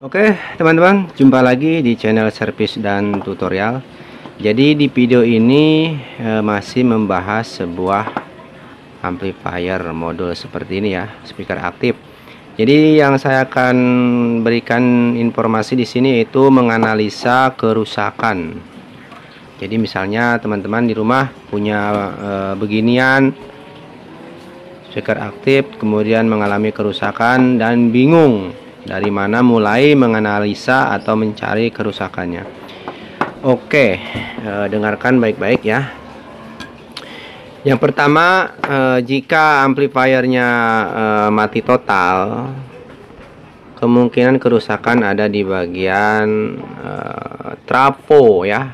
Oke teman-teman, jumpa lagi di channel servis dan tutorial. Jadi di video ini masih membahas sebuah amplifier modul seperti ini ya, speaker aktif. Jadi yang saya akan berikan informasi di sini yaitu menganalisa kerusakan. Jadi misalnya teman-teman di rumah punya beginian speaker aktif, kemudian mengalami kerusakan dan bingung dari mana mulai menganalisa atau mencari kerusakannya. Oke, dengarkan baik-baik ya. Yang pertama, jika amplifiernya mati total, kemungkinan kerusakan ada di bagian trafo ya.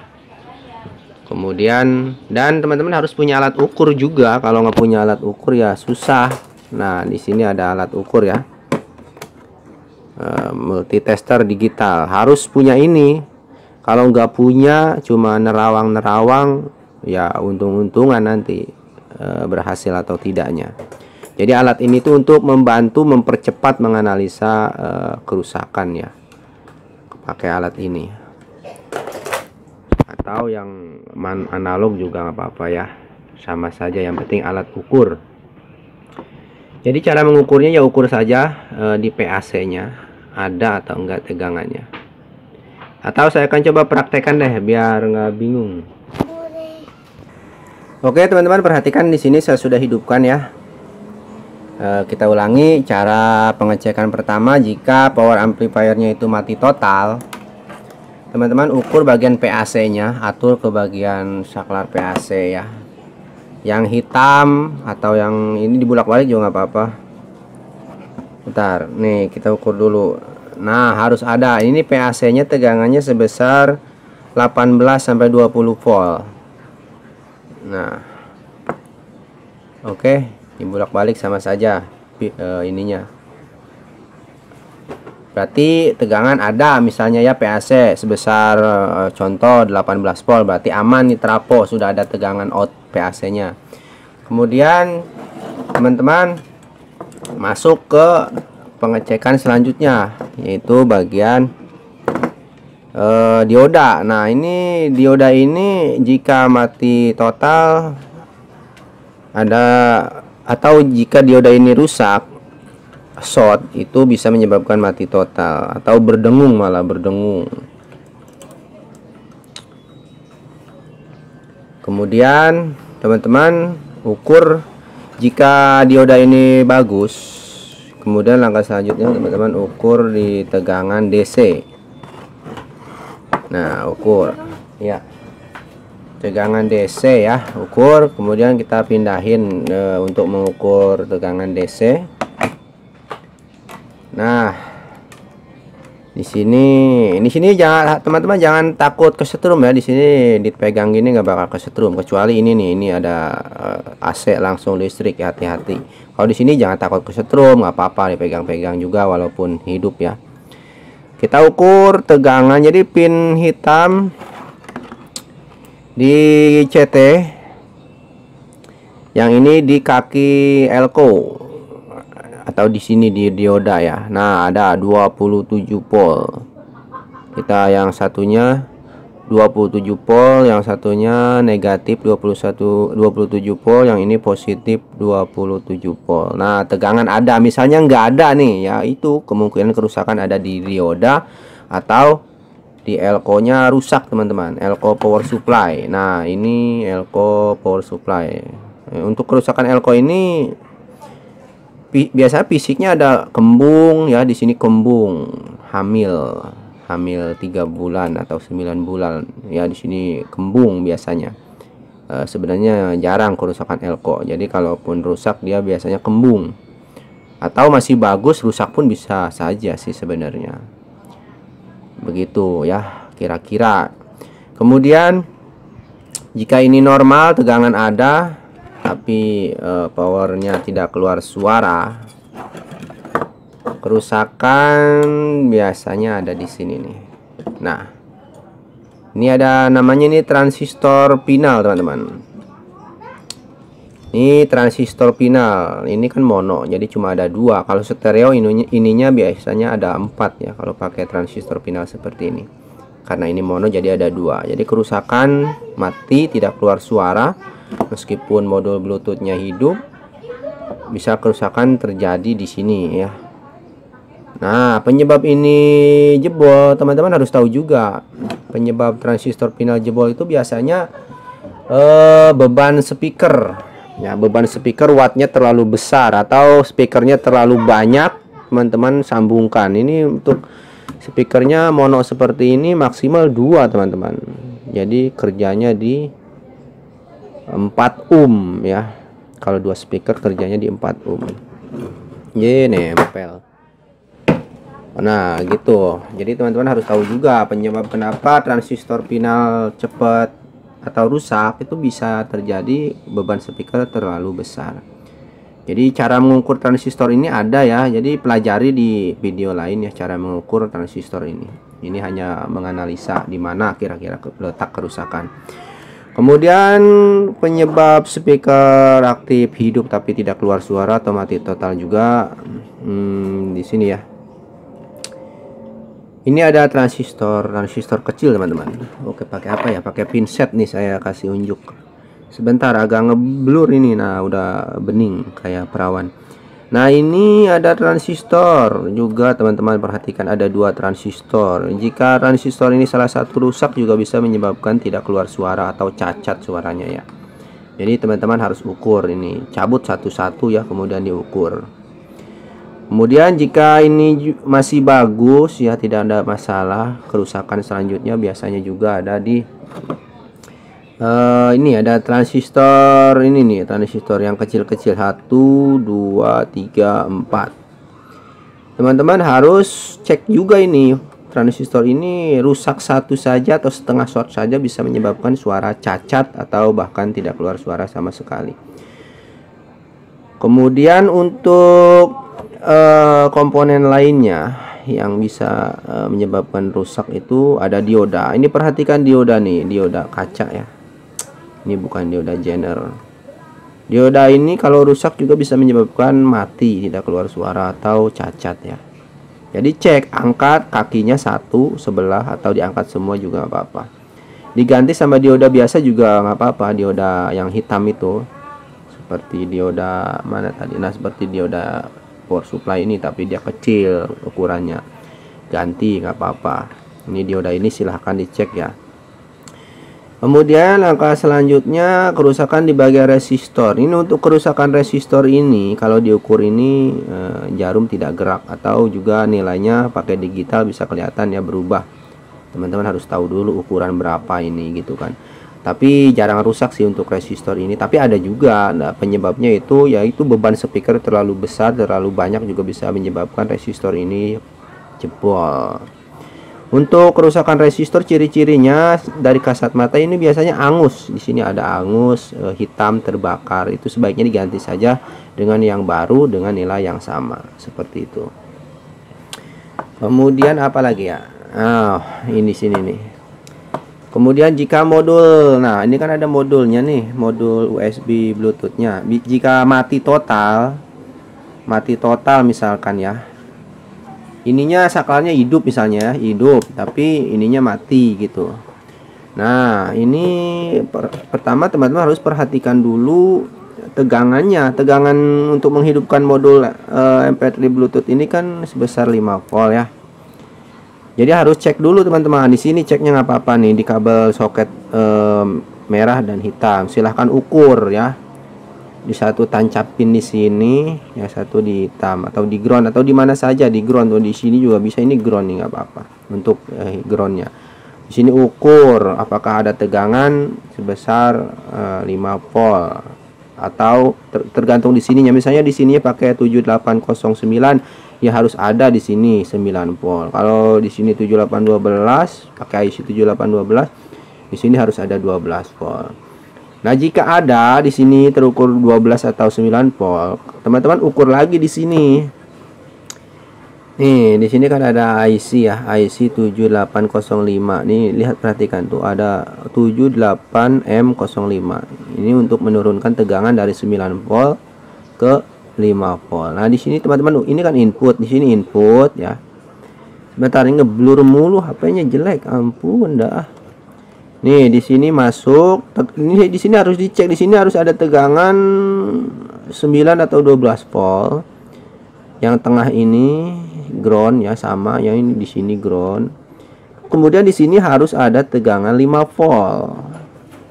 Kemudian teman-teman harus punya alat ukur juga. Kalau nggak punya alat ukur ya susah. Nah, di sini ada alat ukur ya. Multitester digital harus punya ini. Kalau nggak punya cuma nerawang-nerawang ya untung-untungan nanti berhasil atau tidaknya. Jadi alat ini tuh untuk membantu mempercepat menganalisa kerusakan ya, pakai alat ini atau yang analog juga nggak apa-apa ya, sama saja, yang penting alat ukur. Jadi cara mengukurnya ya ukur saja di PAC nya ada atau enggak tegangannya. Atau saya akan coba praktekkan deh biar nggak bingung. Oke teman-teman, perhatikan di sini saya sudah hidupkan ya. Kita ulangi cara pengecekan pertama. Jika power amplifiernya itu mati total, teman-teman ukur bagian PAC nya, atur ke bagian saklar PAC ya. Yang hitam atau yang ini dibulak-balik juga nggak apa-apa. Bentar, nih kita ukur dulu. Nah, harus ada. Ini PAC nya tegangannya sebesar 18 sampai 20 volt. Nah. Oke, dibulak-balik sama saja ininya. Berarti tegangan ada, misalnya ya PAC sebesar contoh 18 volt, berarti aman nih trafo, sudah ada tegangan out PAC nya. Kemudian teman-teman masuk ke pengecekan selanjutnya, yaitu bagian dioda. Nah, ini dioda ini jika mati total ada, atau jika dioda ini rusak short, itu bisa menyebabkan mati total atau berdengung, malah berdengung. Kemudian teman-teman ukur jika dioda ini bagus. Kemudian langkah selanjutnya teman-teman ukur di tegangan DC. Nah, ukur ya tegangan DC ya, ukur. Kemudian kita pindahin untuk mengukur tegangan DC. Nah, di sini jangan teman-teman, jangan takut kesetrum ya. Di sini dipegang gini nggak bakal kesetrum, kecuali ini nih, ini ada AC langsung listrik ya, hati-hati. Kalau di sini jangan takut kesetrum, nggak apa-apa dipegang-pegang juga walaupun hidup ya. Kita ukur tegangan, jadi pin hitam di CT, yang ini di kaki elko atau di sini di dioda ya. Nah, ada 27 volt. Kita yang satunya 27 volt, yang satunya negatif 27 volt, yang ini positif 27 volt. Nah, tegangan ada, misalnya nggak ada nih ya, itu kemungkinan kerusakan ada di dioda atau di elko nya rusak teman-teman, elko power supply. Nah, ini elko power supply. Untuk kerusakan elko ini biasanya fisiknya ada kembung ya, di sini kembung hamil 3 bulan atau 9 bulan ya, di sini kembung biasanya. Sebenarnya jarang kerusakan elko. Jadi kalaupun rusak dia biasanya kembung, atau masih bagus rusak pun bisa saja sih sebenarnya. Begitu ya kira-kira. Kemudian jika ini normal, tegangan ada tapi powernya tidak keluar suara, kerusakan biasanya ada di sini nih. Nah, ini ada namanya, ini transistor pinal teman-teman. Ini transistor final, ini kan mono, jadi cuma ada 2. Kalau stereo ininya biasanya ada 4 ya, kalau pakai transistor final seperti ini. Karena ini mono jadi ada 2. Jadi kerusakan mati, tidak keluar suara. Meskipun modul Bluetoothnya hidup, bisa kerusakan terjadi di sini ya. Nah, penyebab ini jebol, teman-teman harus tahu juga. Penyebab transistor final jebol itu biasanya beban speaker. Ya, beban speaker wattnya terlalu besar atau speakernya terlalu banyak. Teman-teman sambungkan. Ini untuk speakernya mono seperti ini maksimal 2, teman-teman. Jadi kerjanya di 4 ohm ya. Kalau 2 speaker kerjanya di 4 ohm. Ye, nempel. Nah, gitu. Jadi teman-teman harus tahu juga penyebab kenapa transistor final cepat atau rusak itu bisa terjadi beban speaker terlalu besar. Jadi cara mengukur transistor ini ada ya. Jadi pelajari di video lain ya cara mengukur transistor ini. Ini hanya menganalisa di mana kira-kira letak kerusakan. Kemudian penyebab speaker aktif hidup tapi tidak keluar suara atau mati total juga di sini ya. Ini ada transistor kecil, teman-teman. Oke, pakai apa ya? Pakai pinset nih, saya kasih unjuk. Sebentar, agak ngeblur ini. Nah, udah bening kayak perawan. Nah, ini ada transistor juga, teman-teman. Perhatikan ada 2 transistor. Jika transistor ini salah satu rusak juga bisa menyebabkan tidak keluar suara atau cacat suaranya ya. Jadi teman-teman harus ukur ini. Cabut satu-satu ya, kemudian diukur. Kemudian jika ini masih bagus ya, tidak ada masalah, kerusakan selanjutnya biasanya juga ada di ini ada transistor ini nih, transistor yang kecil-kecil 1, 2, 3, 4. Teman-teman harus cek juga ini transistor ini rusak satu saja atau setengah short saja bisa menyebabkan suara cacat atau bahkan tidak keluar suara sama sekali. Kemudian untuk komponen lainnya yang bisa menyebabkan rusak itu ada dioda. Ini perhatikan dioda nih, dioda kaca ya. Ini bukan dioda Zener. Dioda ini kalau rusak juga bisa menyebabkan mati, tidak keluar suara atau cacat ya. Jadi cek, angkat kakinya satu sebelah atau diangkat semua juga nggak apa-apa. Diganti sama dioda biasa juga nggak apa-apa, dioda yang hitam itu. Seperti dioda mana tadi? Nah, seperti dioda power supply ini, tapi dia kecil ukurannya, ganti nggak apa-apa. Ini dioda ini silahkan dicek ya. Kemudian langkah selanjutnya kerusakan di bagian resistor. Ini untuk kerusakan resistor ini kalau diukur ini jarum tidak gerak atau juga nilainya pakai digital bisa kelihatan ya berubah. Teman-teman harus tahu dulu ukuran berapa ini gitu kan. Tapi jarang rusak sih untuk resistor ini. Tapi ada juga penyebabnya itu yaitu beban speaker terlalu besar, terlalu banyak juga bisa menyebabkan resistor ini jebol. Untuk kerusakan resistor ciri-cirinya dari kasat mata ini biasanya angus. Di sini ada angus hitam terbakar. Itu sebaiknya diganti saja dengan yang baru dengan nilai yang sama seperti itu. Kemudian apa lagi ya? Ini sini nih. Kemudian jika modul, nah ini kan ada modulnya nih, modul USB Bluetoothnya. Jika mati total misalkan ya, ininya sakalnya hidup misalnya, hidup, tapi ininya mati gitu. Nah ini pertama teman-teman harus perhatikan dulu tegangannya. Tegangan untuk menghidupkan modul MP3 Bluetooth ini kan sebesar 5 volt ya. Jadi harus cek dulu teman-teman. Di sini ceknya nggak apa-apa nih di kabel soket merah dan hitam. Silahkan ukur ya. Di satu tancapin di sini, ya satu di hitam atau di ground atau di mana saja di ground atau di sini juga bisa. Ini ground nih nggak apa-apa untuk groundnya. Di sini ukur apakah ada tegangan sebesar 5 volt atau tergantung di sininya. Misalnya di sini pakai 7809. Ya harus ada di sini 9 volt. Kalau di sini 7812 pakai IC 7812, di sini harus ada 12 volt. Nah, jika ada di sini terukur 12 atau 9 volt, teman-teman ukur lagi di sini. Nih, di sini kan ada IC ya, IC 7805. Nih, lihat perhatikan tuh ada 78M05. Ini untuk menurunkan tegangan dari 9 volt ke 5 volt. Nah, di sini teman-teman, ini kan input, di sini input ya. Bentar, ini ngeblur mulu, HP-nya jelek, ampun dah. Nih, di sini masuk, ini di sini harus dicek, di sini harus ada tegangan 9 atau 12 volt. Yang tengah ini ground ya, sama yang ini di sini ground. Kemudian di sini harus ada tegangan 5 volt.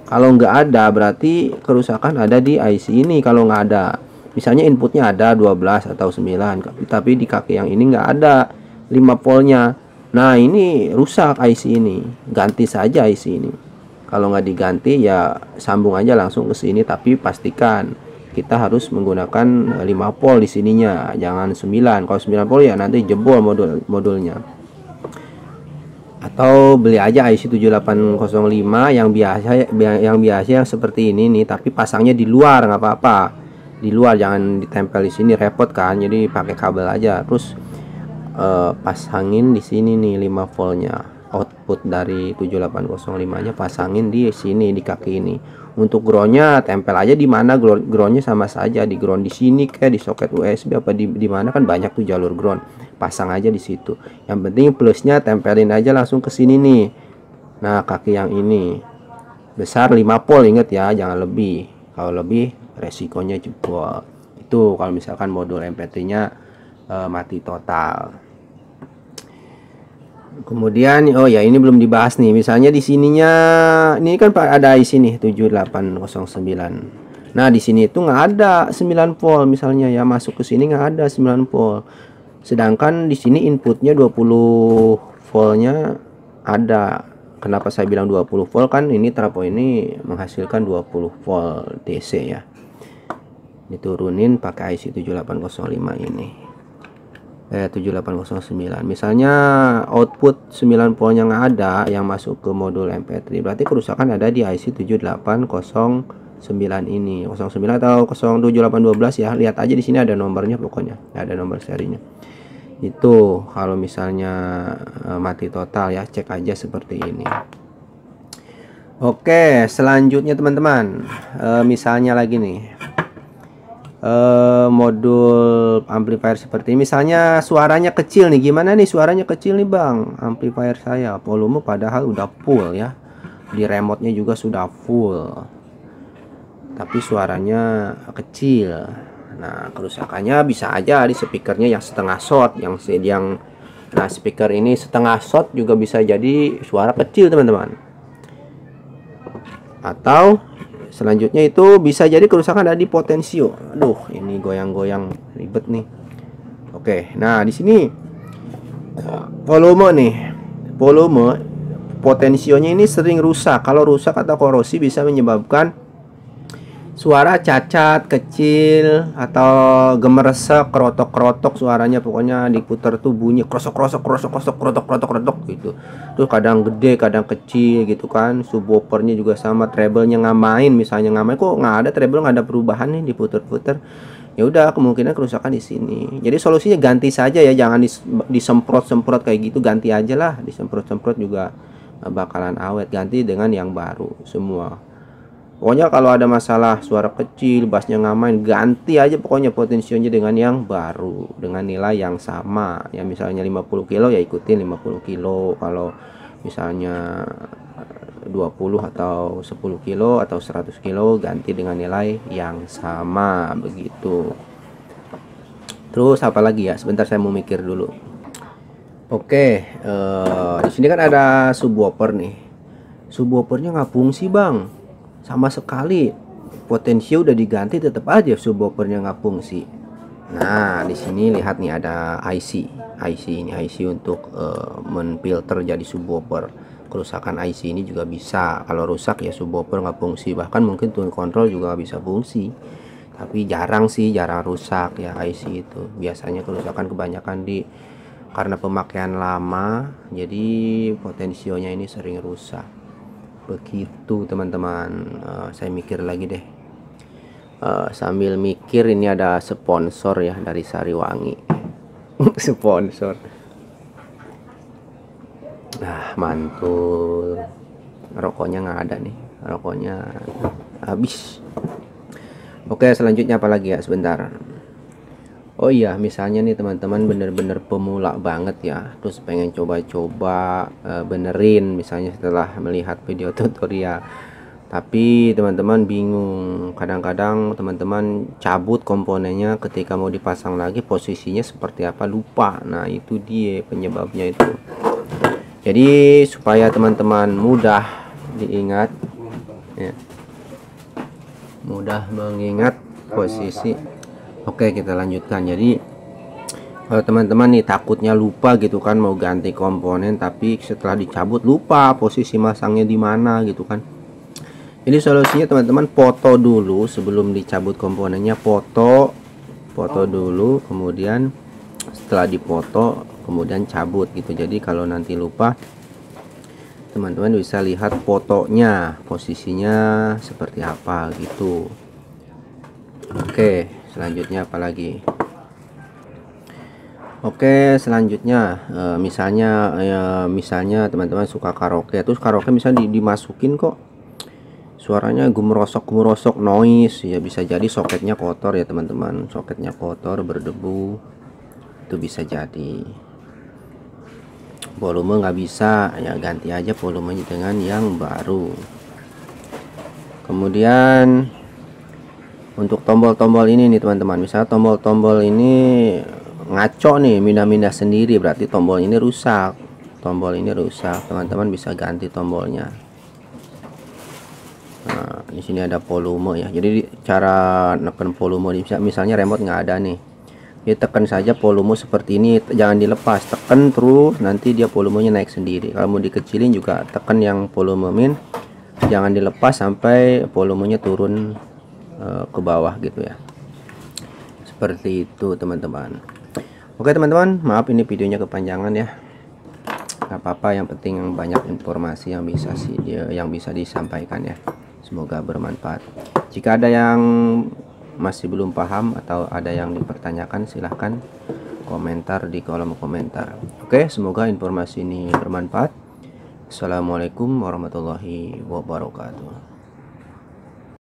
Kalau nggak ada berarti kerusakan ada di IC ini. Kalau nggak ada, misalnya inputnya ada 12 atau 9, tapi di kaki yang ini nggak ada 5 voltnya. Nah, ini rusak IC ini. Ganti saja IC ini. Kalau nggak diganti ya sambung aja langsung ke sini, tapi pastikan kita harus menggunakan 5 volt di sininya, jangan 9. Kalau 9 volt ya nanti jebol modulnya. Atau beli aja IC 7805 yang biasa yang seperti ini nih, tapi pasangnya di luar nggak apa-apa. Di luar, jangan ditempel di sini, repot kan. Jadi pakai kabel aja. Terus pasangin di sini nih 5 voltnya. Output dari 7805-nya pasangin di sini, di kaki ini. Untuk groundnya tempel aja di mana groundnya sama saja, di ground di sini kayak di soket USB apa di mana, kan banyak tuh jalur ground, pasang aja di situ. Yang penting plusnya tempelin aja langsung ke sini nih. Nah, kaki yang ini besar 5 volt, inget ya, jangan lebih. Kalau lebih resikonya jebol. Itu kalau misalkan modul MP3-nya mati total. Kemudian oh ya, ini belum dibahas nih. Misalnya di sininya ini kan ada IC nih 7809. Nah, di sini itu nggak ada 9 volt misalnya ya, masuk ke sini nggak ada 9 volt. Sedangkan di sini inputnya 20 voltnya ada. Kenapa saya bilang 20 volt? Kan ini trafo ini menghasilkan 20 volt DC ya. Diturunin pakai IC 7805 ini. 7809. Misalnya output 9 voltnya nggak ada yang masuk ke modul MP3, berarti kerusakan ada di IC 7809 ini, 09 atau 07812 ya. Lihat aja di sini ada nomornya, pokoknya ada nomor serinya. Itu kalau misalnya mati total ya, cek aja seperti ini. Oke, selanjutnya teman-teman, misalnya lagi nih modul amplifier seperti ini. Misalnya suaranya kecil nih, gimana nih suaranya kecil nih bang, amplifier saya volume padahal udah full ya, di remote-nya juga sudah full, tapi suaranya kecil. Nah, kerusakannya bisa aja di speakernya yang setengah short, nah speaker ini setengah short juga bisa jadi suara kecil teman-teman. Atau selanjutnya itu bisa jadi kerusakan ada di potensio. Aduh, ini goyang-goyang ribet nih. Oke, nah di sini volume nih, volume potensionya ini sering rusak. Kalau rusak atau korosi bisa menyebabkan suara cacat, kecil, atau gemeresek, kerotok-kerotok suaranya, pokoknya diputar tuh bunyi krosok-krosok, krosok-krosok, krotok-krotok gitu. Terus kadang gede, kadang kecil gitu kan. Subwoofernya juga sama, treble-nya ngamain, misalnya ngamain kok nggak ada treble, nggak ada perubahan nih, diputer-puter. Ya udah, kemungkinan kerusakan di sini. Jadi solusinya ganti saja ya, jangan disemprot-semprot kayak gitu, ganti aja lah. Disemprot-semprot juga bakalan awet, ganti dengan yang baru semua. Pokoknya kalau ada masalah suara kecil, bassnya ngamain, ganti aja pokoknya potensinya dengan yang baru, dengan nilai yang sama. Ya misalnya 50 kilo ya ikutin 50 kilo. Kalau misalnya 20 atau 10 kilo atau 100 kilo ganti dengan nilai yang sama, begitu. Terus apa lagi ya? Sebentar saya mau mikir dulu. Oke, di sini kan ada subwoofer nih. Subwoofernya nggak fungsi bang, sama sekali. Potensio udah diganti tetap aja subwoofernya nggak fungsi. Nah, di sini lihat nih ada IC ini IC untuk menfilter jadi subwoofer. Kerusakan IC ini juga bisa. Kalau rusak ya subwoofer nggak fungsi, bahkan mungkin tune control juga nggak bisa fungsi. Tapi jarang rusak ya IC itu. Biasanya kerusakan kebanyakan karena pemakaian lama, jadi potensionya ini sering rusak. Begitu teman-teman. Saya mikir lagi deh, sambil mikir. Ini ada sponsor ya dari Sariwangi. sponsor. Nah, mantul. Rokoknya nggak ada nih, rokoknya habis. Oke, selanjutnya apa lagi ya, sebentar. Oh iya, misalnya nih teman-teman bener-bener pemula banget ya, terus pengen coba-coba benerin misalnya setelah melihat video tutorial, tapi teman-teman bingung, kadang-kadang teman-teman cabut komponennya ketika mau dipasang lagi posisinya seperti apa lupa. Nah itu dia penyebabnya itu. Jadi supaya teman-teman mudah diingat ya, mudah mengingat posisi. Oke, kita lanjutkan. Jadi kalau teman-teman nih takutnya lupa gitu kan, mau ganti komponen tapi setelah dicabut lupa posisi masangnya di mana gitu kan. Jadi solusinya teman-teman foto dulu sebelum dicabut komponennya, foto dulu, kemudian setelah dipoto kemudian cabut gitu. Jadi kalau nanti lupa teman-teman bisa lihat fotonya posisinya seperti apa gitu. Oke, selanjutnya apa lagi? Oke, selanjutnya misalnya teman-teman suka karaoke, terus karaoke misalnya dimasukin kok suaranya gemerosok noise ya, bisa jadi soketnya kotor ya teman-teman, soketnya kotor berdebu, itu bisa jadi. Volume nggak bisa ya, ganti aja volumenya dengan yang baru. Kemudian untuk tombol-tombol ini nih teman-teman, misalnya tombol-tombol ini ngaco nih, mindah-mindah sendiri, berarti tombol ini rusak. Tombol ini rusak, teman-teman bisa ganti tombolnya. Nah, di sini ada volume ya. Jadi cara neken volume, misalnya remote nggak ada nih, ya tekan saja volume seperti ini, jangan dilepas, tekan terus, nanti dia volumenya naik sendiri. Kalau mau dikecilin juga tekan yang volume min, jangan dilepas sampai volumenya turun ke bawah gitu ya, seperti itu teman-teman. Oke teman-teman, maaf ini videonya kepanjangan ya, nggak apa-apa, yang penting banyak informasi yang bisa disampaikan ya, semoga bermanfaat. Jika ada yang masih belum paham atau ada yang dipertanyakan, silahkan komentar di kolom komentar. Oke, semoga informasi ini bermanfaat. Assalamualaikum warahmatullahi wabarakatuh.